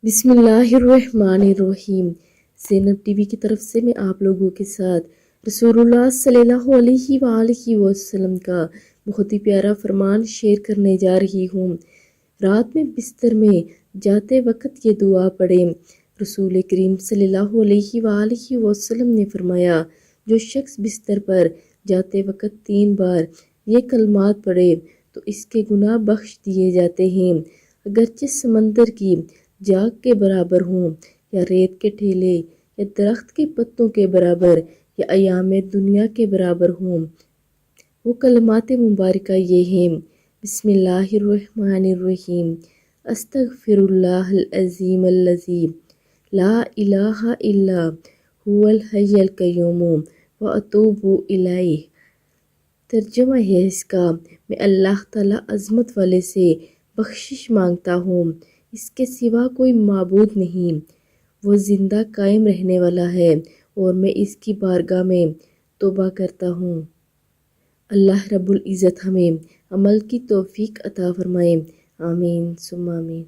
بسم اللہ الرحمن الرحیم۔ زینب ٹی وی کی طرف سے میں آپ لوگوں کے ساتھ رسول اللہ صلی اللہ علیہ وآلہ وسلم کا بہت ہی پیارا فرمان شیئر کرنے جا رہی ہوں۔ رات میں بستر میں جاتے وقت یہ دعا پڑھیں۔ رسول کریم صلی اللہ علیہ وآلہ وسلم نے فرمایا، جو شخص بستر پر جاتے وقت 3 بار یہ کلمات پڑھے تو اس کے گناہ بخش دیے جاتے ہیں، اگرچہ سمندر کی جاگ کے برابر ہوں، یا ریت کے ٹھیلے یا درخت کے پتوں کے برابر، یا ایام دنیا کے برابر ہوں۔ وہ کلمات مبارکہ یہ ہیں: بسم اللہ الرحمن الرحیم، استغفر اللہ العظیم الذی لا الہ الا هو الحی القیوم واتوب الیہ۔ ترجمہ ہے اس کا، میں اللہ تعالیٰ عظمت والے سے بخشش مانگتا ہوں، اس کے سوا کوئی معبود نہیں، وہ زندہ قائم رہنے والا ہے اور میں اس کی بارگاہ میں توبہ کرتا ہوں۔ اللہ رب العزت ہمیں عمل کی توفیق عطا فرمائے، آمین ثم آمین۔